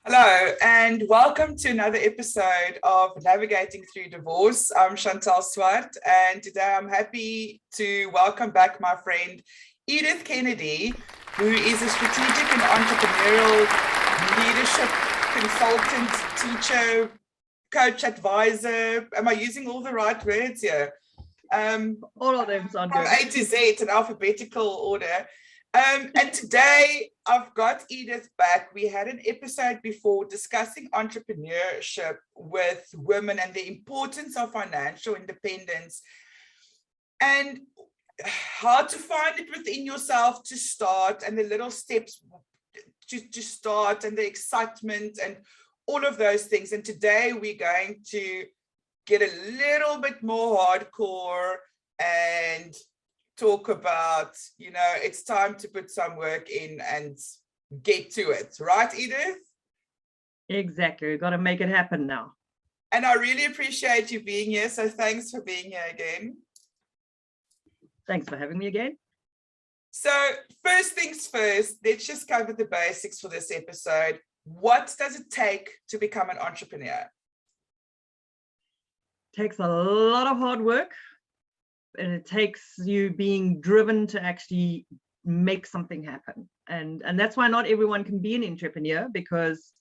Hello, and welcome to another episode of Navigating Through Divorce. I'm Chantal Swart, and today I'm happy to welcome back my friend Edith Kennedy, who is a strategic and entrepreneurial leadership consultant, teacher, coach, advisor. Am I using all the right words here? All of them sound From good. A to Z in alphabetical order. And today I've got Edith back. We had an episode before discussing entrepreneurship with women and the importance of financial independence and how to find it within yourself to start, and the little steps to start, and the excitement and all of those things. And today we're going to get a little bit more hardcore and talk about, it's time to put some work in and get to it. Right, Edith? Exactly. We've got to make it happen now. And I really appreciate you being here. So thanks for being here again. Thanks for having me again. So first things first, let's just cover the basics for this episode. What does it take to become an entrepreneur? It takes a lot of hard work, and it takes you being driven to actually make something happen. And that's why not everyone can be an entrepreneur, because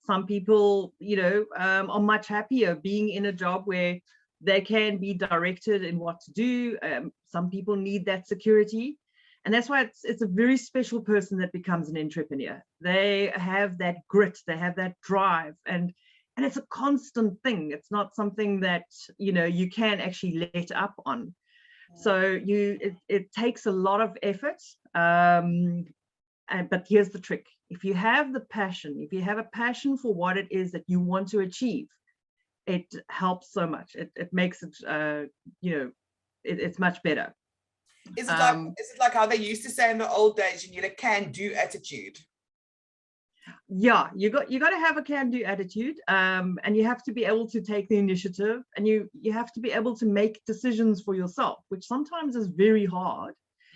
some people, are much happier being in a job where they can be directed in what to do. Some people need that security. And that's why it's a very special person that becomes an entrepreneur. They have that grit, they have that drive, and it's a constant thing. It's not something that, you can actually let up on. So it takes a lot of effort. But here's the trick. If you have the passion, if you have a passion for what it is that you want to achieve, it helps so much. It makes it, it's much better. Is it like how they used to say in the old days, you need a can-do attitude? Yeah, you got to have a can-do attitude, and you have to be able to take the initiative, and you have to be able to make decisions for yourself, which sometimes is very hard.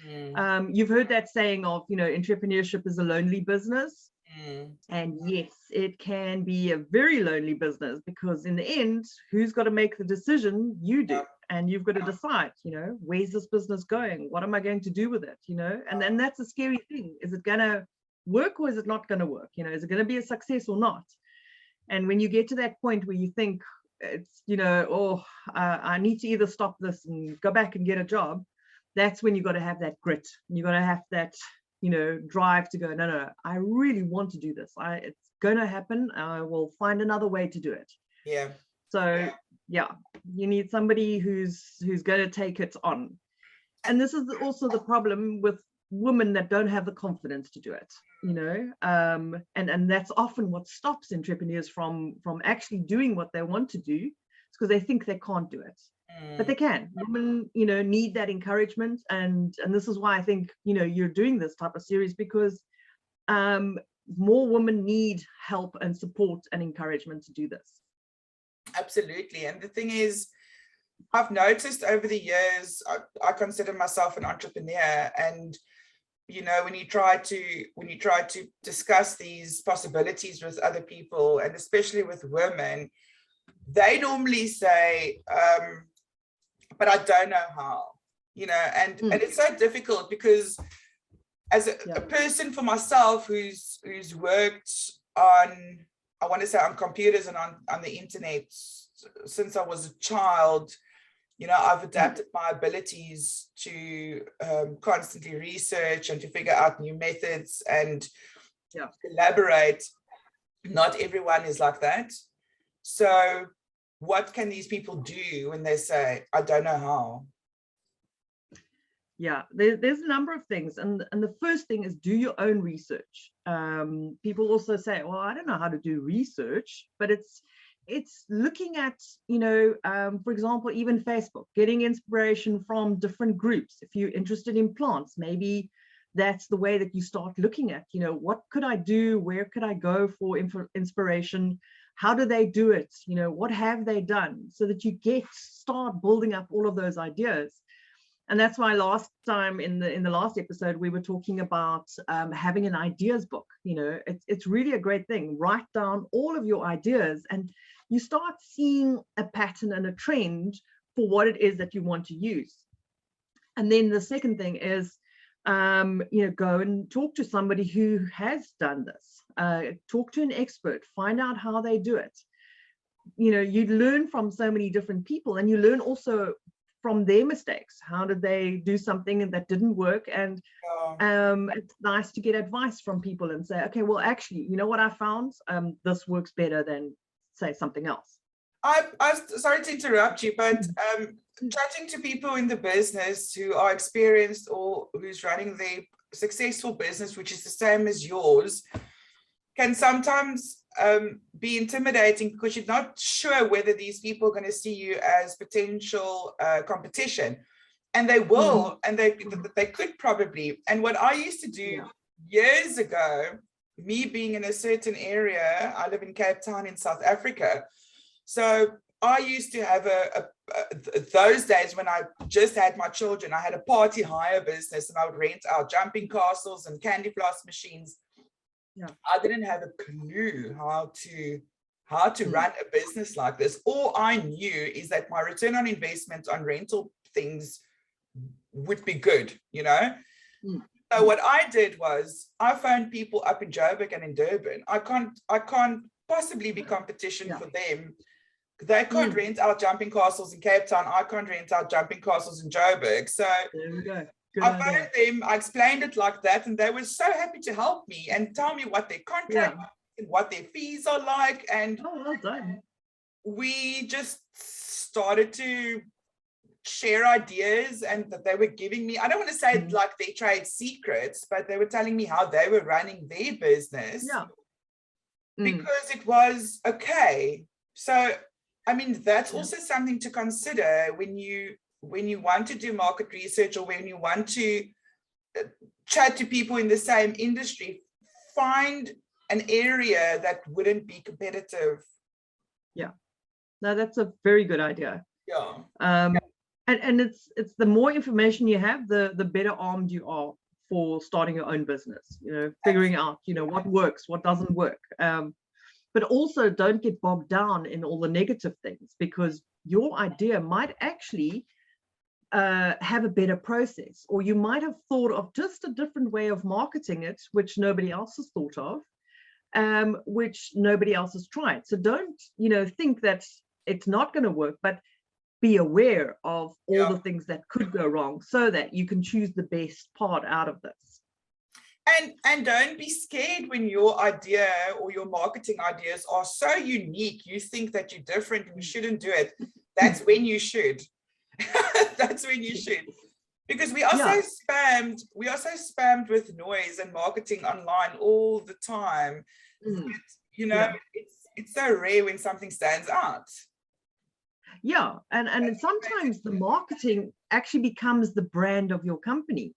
You've heard that saying of, entrepreneurship is a lonely business. And yes, it can be a very lonely business, because in the end, who's got to make the decision? You do. And you've got to decide, where's this business going? What am I going to do with it? And then that's a scary thing. Is it going to work, or is it not going to work? Is it going to be a success or not? And when you get to that point where you think it's, I need to either stop this and go back and get a job, that's when you got to have that grit. You got to have that, drive to go, no, I really want to do this. It's going to happen. I will find another way to do it. Yeah. So yeah, you need somebody who's going to take it on. And this is also the problem with women that don't have the confidence to do it, and that's often what stops entrepreneurs from actually doing what they want to do. It's because they think they can't do it. But they can. Women, need that encouragement, and this is why I think, you're doing this type of series, because more women need help and support and encouragement to do this. Absolutely. And the thing is, I've noticed over the years, I consider myself an entrepreneur, and when you try to discuss these possibilities with other people, and especially with women, they normally say, but I don't know how, and it's so difficult, because as a person, for myself, who's worked on, I want to say, on computers and on the internet since I was a child, I've adapted my abilities to constantly research and to figure out new methods and collaborate. Not everyone is like that. So what can these people do when they say, I don't know how? Yeah, there's a number of things. And the first thing is, do your own research. People also say, well, I don't know how to do research, but it's looking at, for example, even Facebook, getting inspiration from different groups. If you're interested in plants, maybe that's the way that you start looking at, what could I do? Where could I go for inspiration? How do they do it? What have they done? So that you start building up all of those ideas. And that's why last time in the last episode, we were talking about having an ideas book. You know, it's really a great thing. Write down all of your ideas and you start seeing a pattern and a trend for what it is that you want to use. And then the second thing is, you know, go and talk to somebody who has done this. Talk to an expert, find out how they do it. You know, you learn from so many different people, and you learn also from their mistakes. How did they do something that didn't work? And it's nice to get advice from people and say, okay, well, actually, you know what I found? This works better than, say, something else. I sorry to interrupt you, but chatting to people in the business who are experienced or who's running their successful business, which is the same as yours, can sometimes be intimidating because you're not sure whether these people are going to see you as potential competition. And they will, and they could probably. And what I used to do years ago, me being in a certain area, I live in Cape Town in South Africa. So I used to have those days when I just had my children, I had a party hire business and I would rent out jumping castles and candy floss machines. Yeah. I didn't have a clue how to run a business like this. All I knew is that my return on investment on rental things would be good, you know. So what I did was I phoned people up in Joburg and in Durban. I can't possibly be competition for them. They can't rent out jumping castles in Cape Town. I can't rent out jumping castles in Joburg. So there we go. I phoned them, I explained it like that, and they were so happy to help me and tell me what their contract and what their fees are like. And well done. We just started to share ideas, and that they were giving me, I don't want to say like their trade secrets, but they were telling me how they were running their business because it was okay. So, I mean, that's also something to consider when you want to do market research or when you want to chat to people in the same industry. Find an area that wouldn't be competitive. Yeah, no, that's a very good idea. Yeah. And it's the more information you have, the better armed you are for starting your own business, you know, figuring out, you know, what works, what doesn't work. But also don't get bogged down in all the negative things, because your idea might actually have a better process, or you might have thought of just a different way of marketing it, which nobody else has thought of, which nobody else has tried. So don't, you know, think that it's not going to work, but be aware of all the things that could go wrong so that you can choose the best part out of this. And don't be scared when your idea or your marketing ideas are so unique, you think that you're different and you shouldn't do it. That's when you should. That's when you should. Because we are so spammed with noise and marketing online all the time. You know, it's so rare when something stands out. Yeah, and sometimes the marketing actually becomes the brand of your company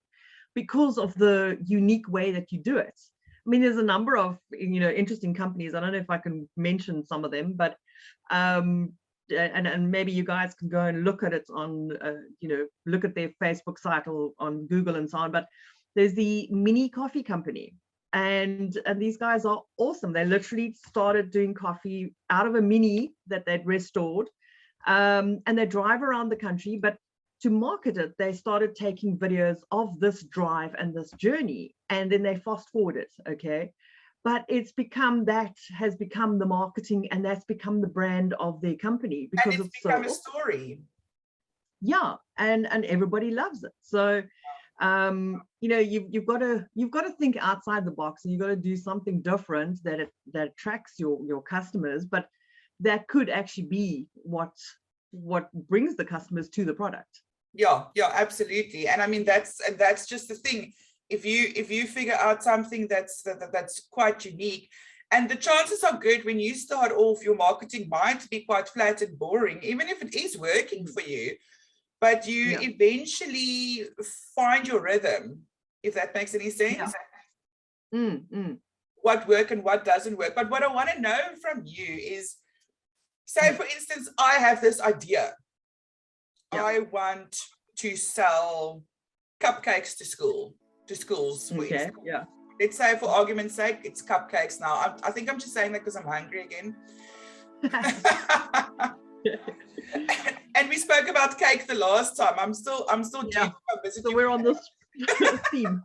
because of the unique way that you do it. I mean, there's a number of, you know, interesting companies. I don't know if I can mention some of them, but and maybe you guys can go and look at it on, you know, look at their Facebook site or on Google and so on. But there's the Mini Coffee Company, and these guys are awesome. They literally started doing coffee out of a mini that they'd restored, and they drive around the country. But to market it, they started taking videos of this drive and this journey, and then they fast forward it, okay? But it's become, that has become the marketing, and that's become the brand of their company, because and it's become a story. Yeah, and everybody loves it. So, you know, you've got to think outside the box, and you've got to do something different that attracts your customers, but that could actually be what brings the customers to the product. Yeah, absolutely. And I mean, that's just the thing. If you figure out something that's quite unique, and the chances are good when you start off, your marketing might be quite flat and boring, even if it is working for you, but you eventually find your rhythm, if that makes any sense. What works and what doesn't work. But what I want to know from you is, say for instance, I have this idea. I want to sell cupcakes to schools, for Okay. instance. Yeah. Let's say, for argument's sake, it's cupcakes now. I think I'm just saying that because I'm hungry again. And we spoke about cake the last time. I'm still Yeah. So we're on this theme.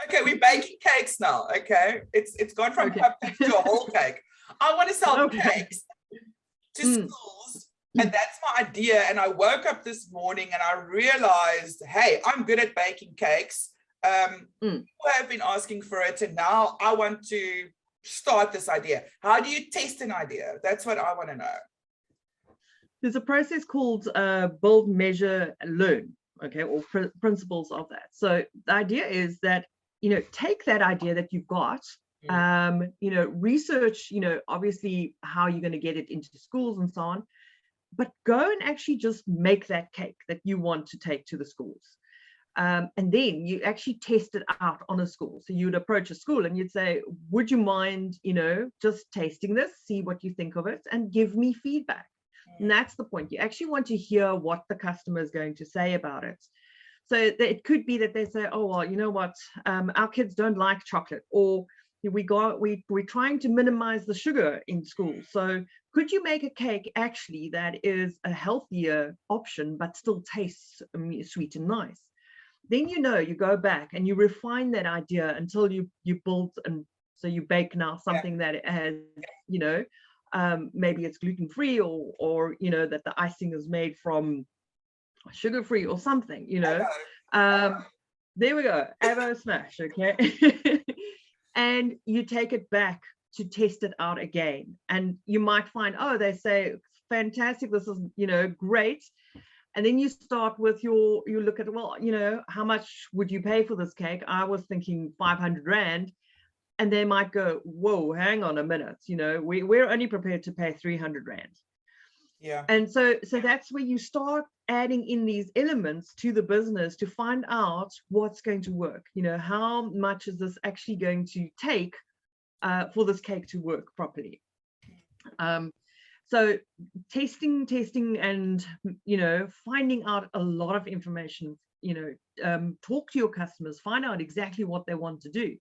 Okay, we're baking cakes now. Okay, it's gone from cupcakes to a whole cake. I want to sell cakes to schools, and that's my idea. And I woke up this morning and I realized, hey, I'm good at baking cakes. People have been asking for it, and now I want to start this idea. How do you test an idea? That's what I want to know. There's a process called build, measure, learn, okay, or principles of that. So the idea is that, take that idea that you've got, research, obviously how you're going to get it into schools and so on, but go and actually just make that cake that you want to take to the schools. And then you actually test it out on a school. So you would approach a school and you'd say, would you mind, just tasting this, see what you think of it, and give me feedback. And that's the point. You actually want to hear what the customer is going to say about it. So it could be that they say, oh, well, you know what, our kids don't like chocolate, or we're trying to minimize the sugar in school. So could you make a cake actually that is a healthier option, but still tastes sweet and nice? Then, you go back and you refine that idea until you build, and so you bake now something that it has, maybe it's gluten-free, or that the icing is made from sugar-free or something, there we go, Avo smash, okay. And you take it back to test it out again, and you might find, oh, they say fantastic, this is great. And then you start with you look at, well, how much would you pay for this cake? I was thinking 500 Rand. And they might go, whoa, hang on a minute, we're only prepared to pay 300 Rand. Yeah. And so that's where you start adding in these elements to the business to find out what's going to work. How much is this actually going to take for this cake to work properly? So testing and, finding out a lot of information, talk to your customers, find out exactly what they want to do.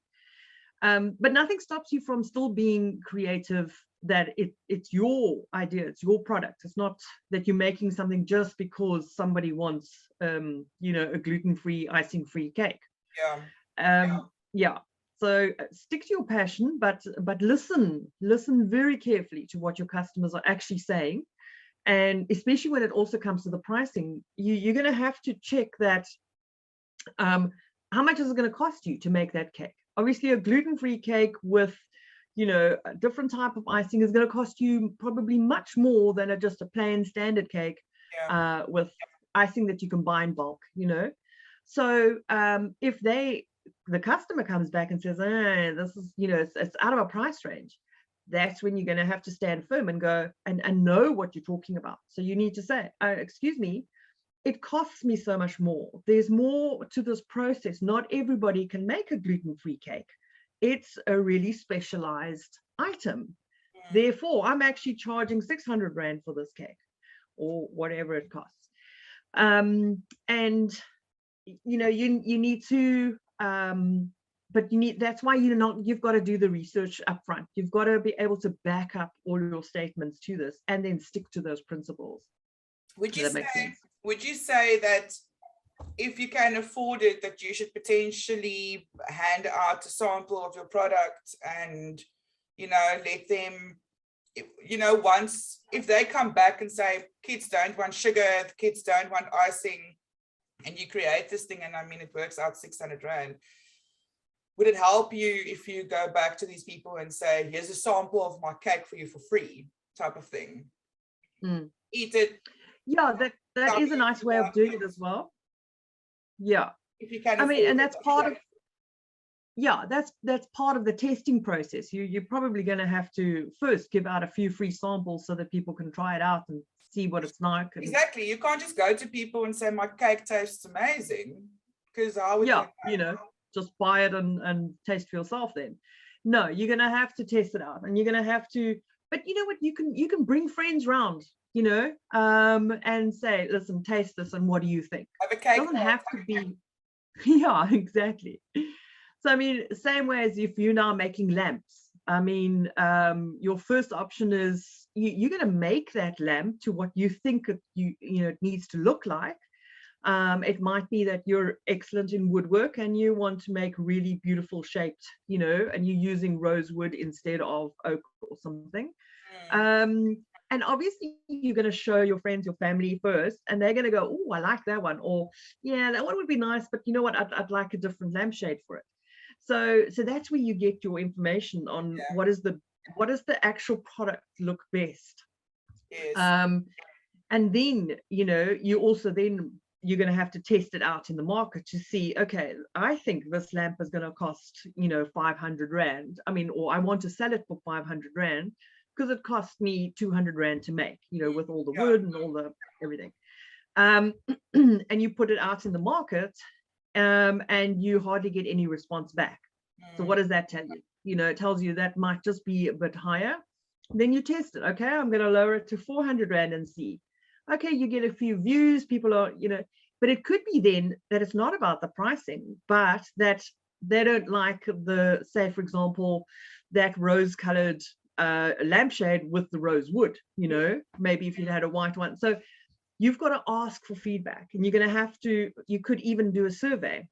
But nothing stops you from still being creative, that it's your idea, it's your product. It's not that you're making something just because somebody wants, a gluten-free, icing-free cake. So stick to your passion, but listen very carefully to what your customers are actually saying. And especially when it also comes to the pricing, you're going to have to check that, how much is it going to cost you to make that cake? Obviously, a gluten-free cake with, a different type of icing is going to cost you probably much more than just a plain standard cake with icing that you can buy in bulk, So if the customer comes back and says, this is, it's out of our price range, that's when you're going to have to stand firm and go and know what you're talking about. So you need to say, excuse me, it costs me so much more. There's more to this process. Not everybody can make a gluten-free cake. It's a really specialized item. Therefore, I'm actually charging 600 Rand for this cake, or whatever it costs. And you need to, that's why you've got to do the research up front. You've got to be able to back up all your statements to this and then stick to those principles. Would you say that if you can afford it, that you should potentially hand out a sample of your product and, let them, once, if they come back and say, kids don't want sugar, the kids don't want icing, and you create this thing, and it works out 600 Rand, would it help you if you go back to these people and say, here's a sample of my cake for you for free, type of thing? Eat it. Yeah, that is a nice way of doing it as well. Yeah. If you can and that's part of, that's part of the testing process. You're probably going to have to first give out a few free samples so that people can try it out and see what it's like. Exactly. You can't just go to people and say, my cake tastes amazing, because I would just buy it and taste for yourself then. No, you're going to have to test it out, and you're going to have to, but you know what, you can bring friends round you know, and say, listen, taste this, and what do you think? Have a It cake. doesn't have to be, yeah, exactly. So, I mean, same way as if you're now making lamps. I mean, your first option is you're going to make that lamp to what you think it needs to look like. It might be that you're excellent in woodwork and you want to make really beautiful shaped, and you're using rosewood instead of oak or something. And obviously you're going to show your friends, your family first, and they're going to go, oh, I like that one, or yeah, that one would be nice, but you know what, I'd like a different lampshade for it. So that's where you get your information on what is the actual product look best. Yes. And then you're going to have to test it out in the market to see, okay, I think this lamp is going to cost 500 rand. I mean, or I want to sell it for 500 rand because it cost me 200 rand to make, with all the wood and all the everything. And you put it out in the market, and you hardly get any response back. So what does that tell you? It tells you that might just be a bit higher. Then you test it. Okay, I'm going to lower it to 400 rand and see. Okay, you get a few views, people are, but it could be then that it's not about the pricing, but that they don't like say, for example, that rose-colored lampshade with the rose wood, maybe if you had a white one. So you've got to ask for feedback, and you're going to have to, you could even do a survey.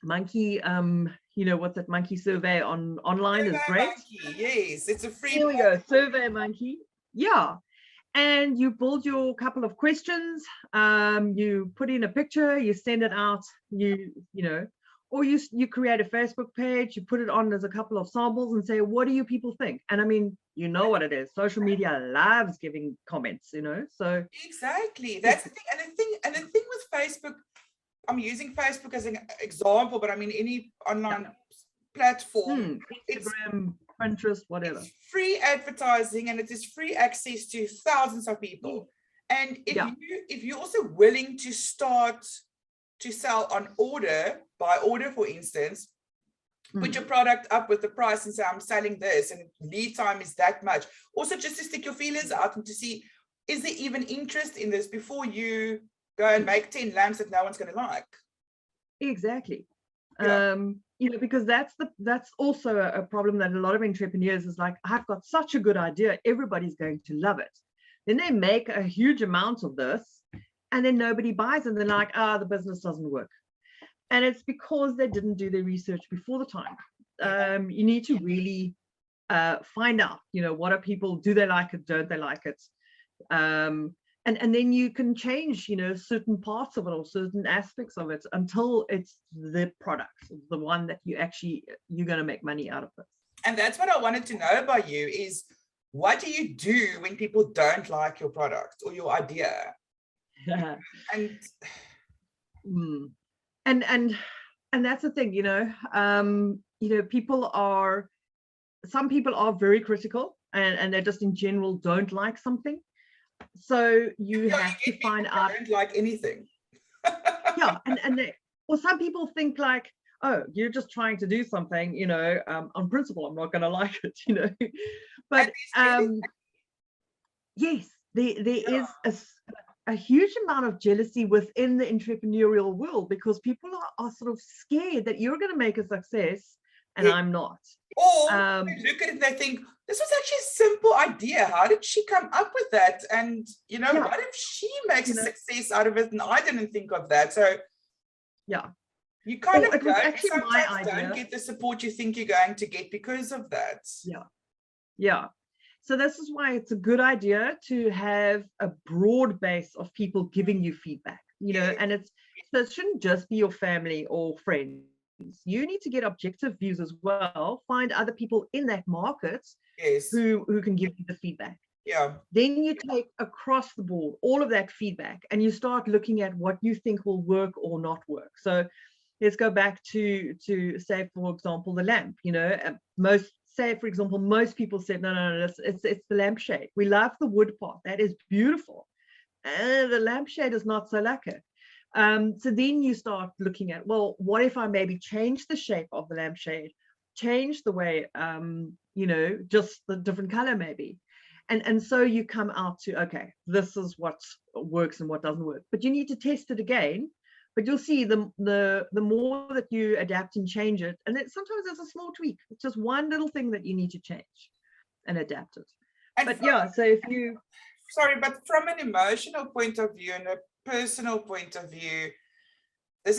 Monkey, what's that Monkey survey online is great. Monkey, yes, it's a free. Here we go, Survey Monkey. Yeah. And you build your couple of questions, you put in a picture, you send it out, or you create a Facebook page, you put it on as a couple of samples and say, what do you people think? And I mean, what it is. Social media loves giving comments, so. Exactly. That's the thing. And the thing with Facebook, I'm using Facebook as an example, but I mean, any online platform. Instagram, Pinterest, whatever. It's free advertising, and it is free access to thousands of people. And if you're also willing to start to sell on by order, for instance, put your product up with the price and say, I'm selling this, and lead time is that much. Also, just to stick your feelers out and to see, is there even interest in this before you go and make 10 lamps that no one's going to like? Exactly. Because that's also a problem that a lot of entrepreneurs is like, I've got such a good idea, everybody's going to love it. Then they make a huge amount of this, and then nobody buys, and they're like, the business doesn't work. And it's because they didn't do their research before the time. You need to really find out, what are people, do they like it, don't they like it? And then you can change, certain parts of it or certain aspects of it until it's the product, the one that you're going to make money out of it. And that's what I wanted to know about you is, what do you do when people don't like your product or your idea? And that's the thing, some people are very critical, and they just in general don't like something. So you have to find out. Don't like anything. Or some people think like, oh, you're just trying to do something, on principle, I'm not going to like it, But yes, there is a huge amount of jealousy within the entrepreneurial world, because people are sort of scared that you're going to make a success and I'm not. Or they look at it and they think, this was actually a simple idea. How did she come up with that? And, what if she makes a success out of it and I didn't think of that? So, you kind of sometimes don't get the support you think you're going to get because of that. So this is why it's a good idea to have a broad base of people giving you feedback, and it shouldn't just be your family or friends. You need to get objective views as well. Find other people in that market who can give you the feedback. Then you take across the board all of that feedback, and you start looking at what you think will work or not work. So let's go back to say, for example, the lamp. Most people said, no, it's the lampshade. We love the wood part. That is beautiful. The lampshade is not so lacquer. So then you start looking at, well, what if I maybe change the shape of the lampshade, change the way, just the different color maybe. And so you come out to, okay, this is what works and what doesn't work, but you need to test it again. But you'll see the more that you adapt and change it, and sometimes it's a small tweak. It's just one little thing that you need to change and adapt it. And But yeah, so if you, sorry, but from an emotional point of view and a personal point of view, that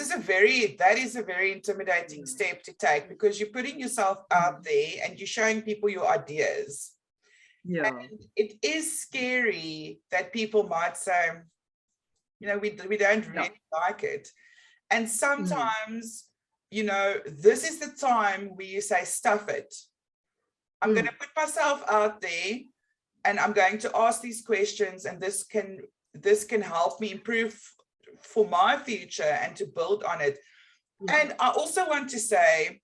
is a very intimidating step to take, because you're putting yourself out there and you're showing people your ideas. yeah, And it is scary that people might say, you know, we don't really like it. And sometimes, you know, this is the time where you say, stuff it. I'm going to put myself out there and I'm going to ask these questions, and this can help me improve for my future and to build on it. And I also want to say,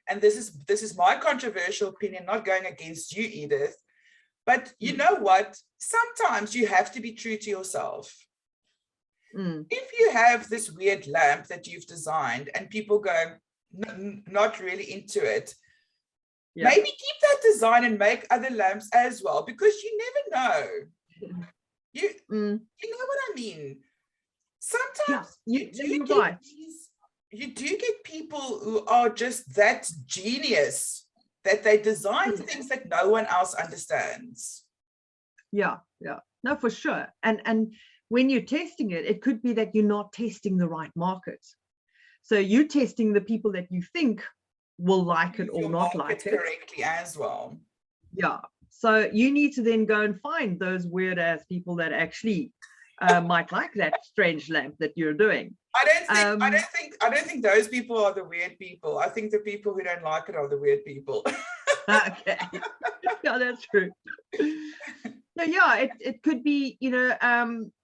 and this is my controversial opinion, not going against you, Edith, but you know what? Sometimes you have to be true to yourself. If you have this weird lamp that you've designed and people go not really into it, maybe keep that design and make other lamps as well, because you never know. You know what I mean? Sometimes you do get people who are just that genius that they design things that no one else understands. Yeah, no, for sure. And when you're testing it, it could be that you're not testing the right market. So you're testing the people that you think will like it or not like it correctly as well. Yeah. So you need to then go and find those weird ass people that actually might like that strange lamp that you're doing. I don't think those people are the weird people. I think the people who don't like it are the weird people. Okay. Yeah, that's true. So yeah, it could be, you know,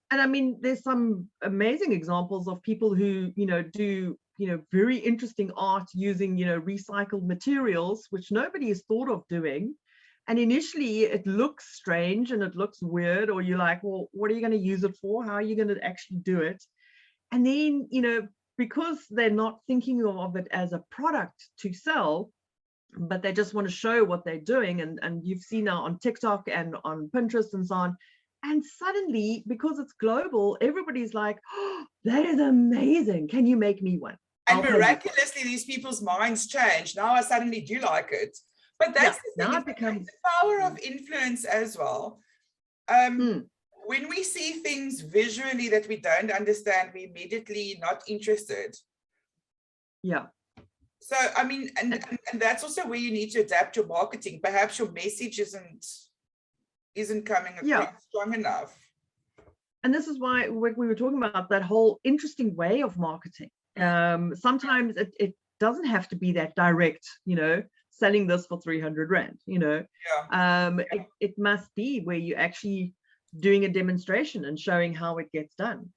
and I mean, there's some amazing examples of people who, you know, do, you know, very interesting art using, you know, recycled materials, which nobody has thought of doing. And initially it looks strange and it looks weird, or you're like, well, what are you going to use it for? How are you going to actually do it? And then, you know, because they're not thinking of it as a product to sell, but they just want to show what they're doing. And you've seen now on TikTok and on Pinterest and so on. And suddenly, because it's global, everybody's like, oh, that is amazing. Can you make me one? And miraculously, these people's minds change. Now I suddenly do like it. But that's the thing, it's the power of influence as well. When we see things visually that we don't understand, we're immediately not interested. Yeah. So, I mean, and that's also where you need to adapt your marketing. Perhaps your message isn't coming across strong enough. And this is why we were talking about that whole interesting way of marketing. Sometimes it doesn't have to be that direct, you know, selling this for 300 Rand, you know. It must be where you're actually doing a demonstration and showing how it gets done.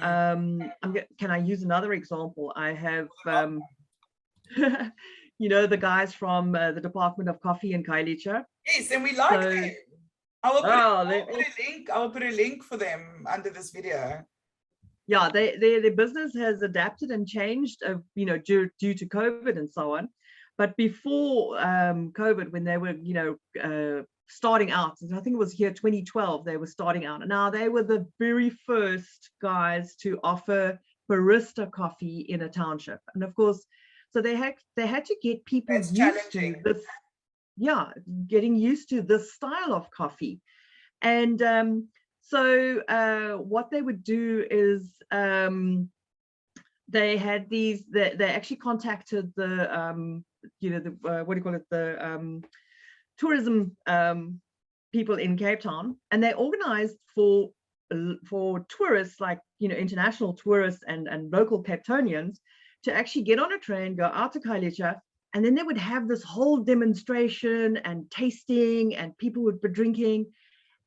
Can I use another example? I have you know, the guys from the Department of Coffee in Kailicha. Yes, and we like them. I will put a link for them under this video. Yeah, their business has adapted and changed, you know, due to COVID and so on. But before COVID, when they were, you know, starting out, I think it was here 2012, they were starting out. And now they were the very first guys to offer barista coffee in a township. And of course, so they had to get people used to this, getting used to this style of coffee. And so what they would do is they had these, they actually contacted the, you know, the, what do you call it, the tourism people in Cape Town, and they organized for tourists, like, you know, international tourists and local Cape Townians, to actually get on a train, go out to Kailicha, and then they would have this whole demonstration and tasting, and people would be drinking.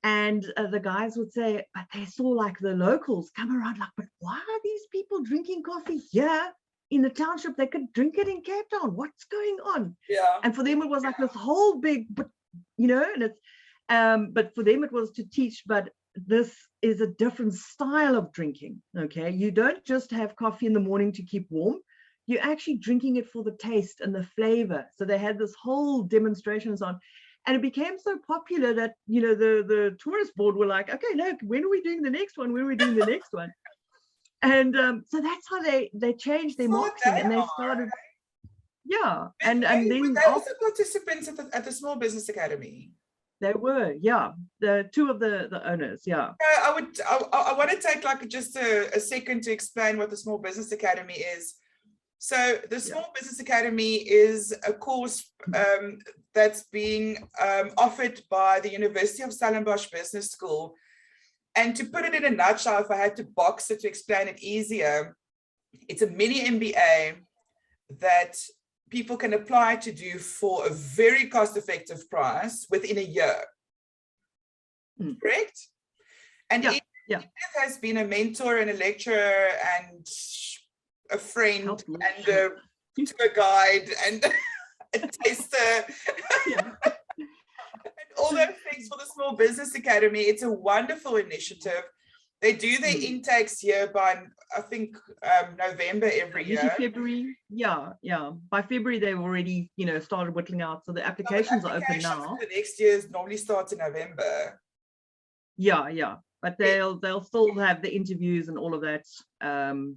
And the guys would say, but they saw like the locals come around like, but why are these people drinking coffee here in the township? They could drink it in Cape Town. What's going on? Yeah. And for them, it was like this whole big, you know, and it's, but for them, it was to teach, but this is a different style of drinking. Okay. You don't just have coffee in the morning to keep warm. You're actually drinking it for the taste and the flavor. So they had this whole demonstrations on. And it became so popular that, the tourist board were like, okay, look, when are we doing the next one? When are we doing the next one? And so that's how they changed their So marketing, they and they are. started, yeah. And And were then they after also participants at the Small Business Academy? they were, yeah, the two of the owners, yeah. I want to take like just a second to explain what the Small Business Academy is. So the Small Business Academy is a course that's being offered by the University of Stellenbosch Business School. And to put it in a nutshell, if I had to box it to explain it easier, it's a mini MBA that people can apply to do for a very cost-effective price within a year. Correct? And Edith has been a mentor and a lecturer and a friend and a tour guide and a taster. And all those things for the Small Business Academy. It's a wonderful initiative. They do their intakes here by, I think, November every year. February, yeah. By February, they've already, started whittling out. So the applications are open now. The next year's normally starts in November. Yeah. But they'll still have the interviews and all of that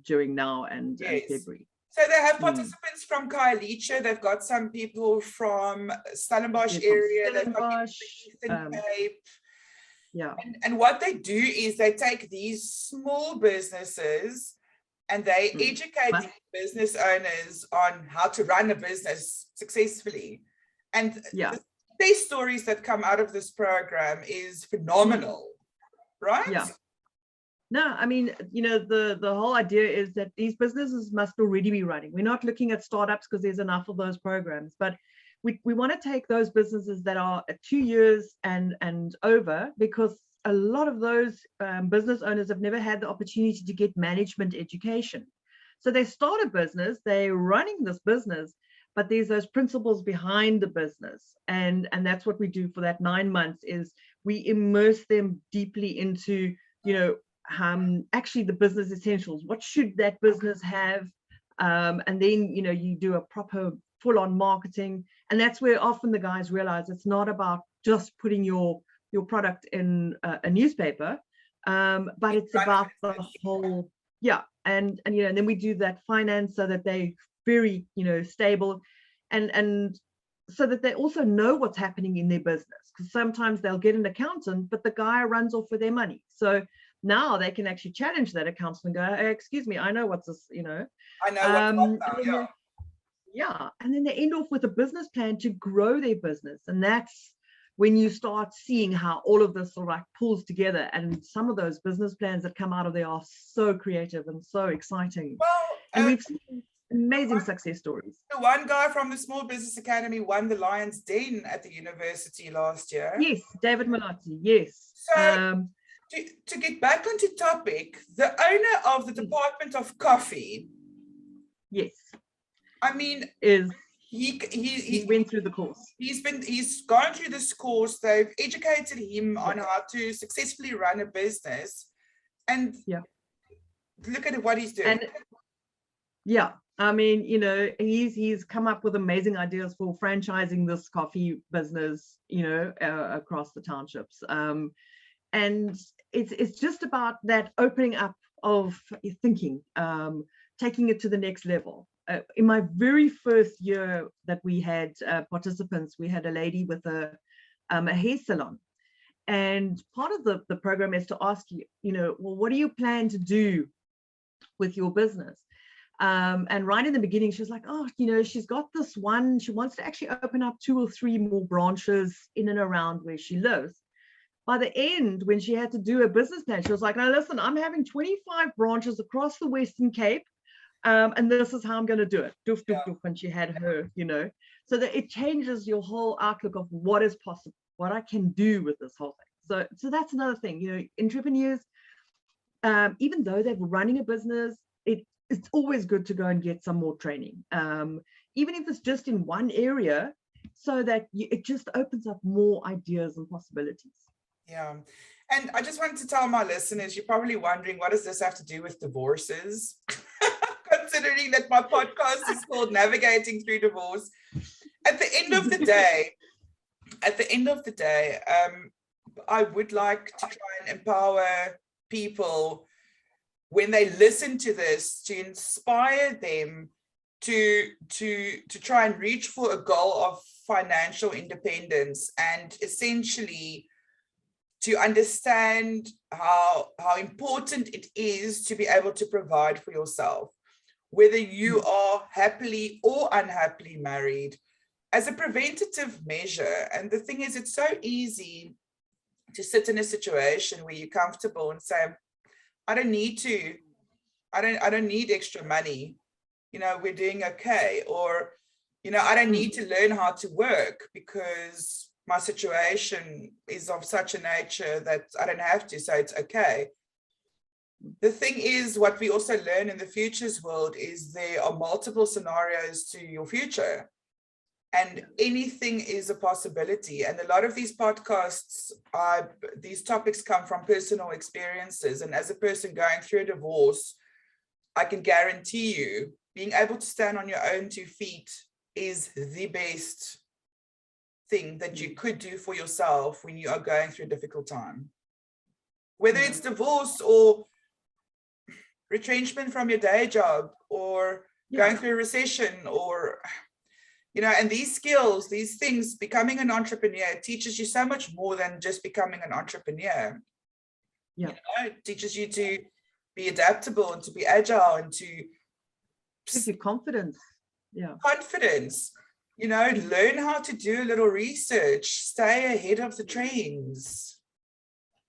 during now and February. So they have participants from Khayelitsha. They've got some people from Stellenbosch area. They've got people from Cape. Yeah. And what they do is they take these small businesses and they educate business owners on how to run a business successfully. And the best stories that come out of this program is phenomenal, right? Yeah. No, I mean, the whole idea is that these businesses must already be running. We're not looking at startups because there's enough of those programs, but we want to take those businesses that are 2 years and over, because a lot of those business owners have never had the opportunity to get management education. So they start a business, they're running this business, but there's those principles behind the business. And that's what we do for that 9 months, is we immerse them deeply into, actually the business essentials. What should that business have? And then, you do a proper full-on marketing. And that's where often the guys realize it's not about just putting your product in a newspaper, but it's about the whole, and then we do that finance so that they very stable, and so that they also know what's happening in their business, because sometimes they'll get an accountant but the guy runs off with their money. So now they can actually challenge that accountant and go, hey, excuse me, I know what's this, I know what's up now, and then they end off with a business plan to grow their business. And that's when you start seeing how all of this sort of like pulls together, and some of those business plans that come out of there are so creative and so exciting. And we've seen amazing success stories. The one guy from the Small Business Academy won the Lion's Den at the university last year. Yes, David Malati, yes. So to get back onto topic, the owner of the Department of Coffee, yes, I mean, he went through the course. He's gone through this course. They've educated him on how to successfully run a business, and look at what he's doing. And I mean, he's come up with amazing ideas for franchising this coffee business, across the townships. And it's just about that opening up of thinking, taking it to the next level. In my very first year that we had participants, we had a lady with a hair salon. And part of the program is to ask you, well, what do you plan to do with your business? And right in the beginning, she was like, she's got this one, she wants to actually open up 2 or 3 more branches in and around where she lives. By the end, when she had to do a business plan, she was like, no, listen, I'm having 25 branches across the Western Cape. And this is how I'm going to do it. Doof, doof, doof. And she had her, so that it changes your whole outlook of what is possible, what I can do with this whole thing. So that's another thing, entrepreneurs, even though they're running a business, it's always good to go and get some more training, even if it's just in one area, so that it just opens up more ideas and possibilities. Yeah. And I just wanted to tell my listeners, you're probably wondering, what does this have to do with divorces? Considering that my podcast is called Navigating Through Divorce. At the end of the day, at the end of the day, I would like to try and empower people when they listen to this, to inspire them to try and reach for a goal of financial independence, and essentially to understand how important it is to be able to provide for yourself, whether you are happily or unhappily married, as a preventative measure. And the thing is, it's so easy to sit in a situation where you're comfortable and say, I don't need extra money. You know, we're doing okay. Or, you know, I don't need to learn how to work because my situation is of such a nature that I don't have to, so it's okay. The thing is, what we also learn in the futures world is there are multiple scenarios to your future, and anything is a possibility. And a lot of these podcasts, these topics come from personal experiences. And as a person going through a divorce, I can guarantee you, being able to stand on your own 2 feet is the best thing that you could do for yourself when you are going through a difficult time. Whether it's divorce or retrenchment from your day job, or going through a recession, or, you know, and these skills, these things, becoming an entrepreneur teaches you so much more than just becoming an entrepreneur. You know, it teaches you to be adaptable and to be agile and to gives you confidence. Confidence. You know, learn how to do a little research, stay ahead of the trends.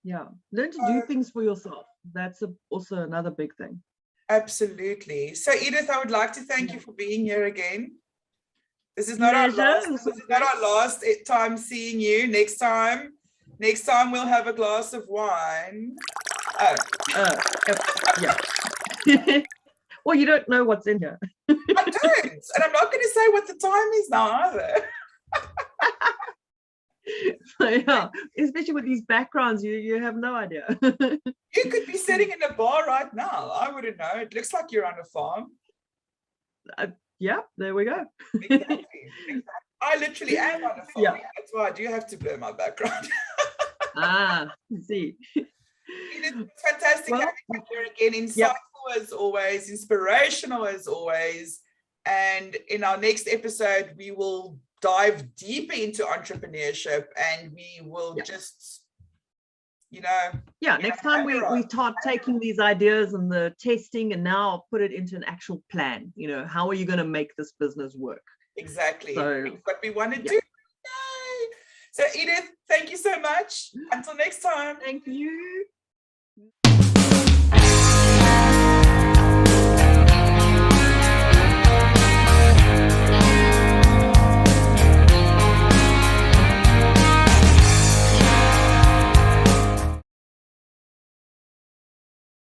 Learn to do things for yourself. That's also another big thing. Absolutely. So Edith, I would like to thank you for being here again. This is not our last time seeing you. Next time we'll have a glass of wine. Well, you don't know what's in here. I don't, and I'm not going to say what the time is now either. So, especially with these backgrounds, you have no idea. You could be sitting in a bar right now. I wouldn't know. It looks like you're on a farm. There we go. Exactly. I literally am on a farm. That's why I do have to blur my background. See. It's fantastic having you here again. Insightful as always, inspirational as always. And in our next episode, we will dive deeper into entrepreneurship, and we will just, you know. Next time we start taking these ideas and the testing, and now put it into an actual plan. You know, how are you going to make this business work? Exactly. So, what we want to do. Yay. So Edith, thank you so much. Until next time. Thank you.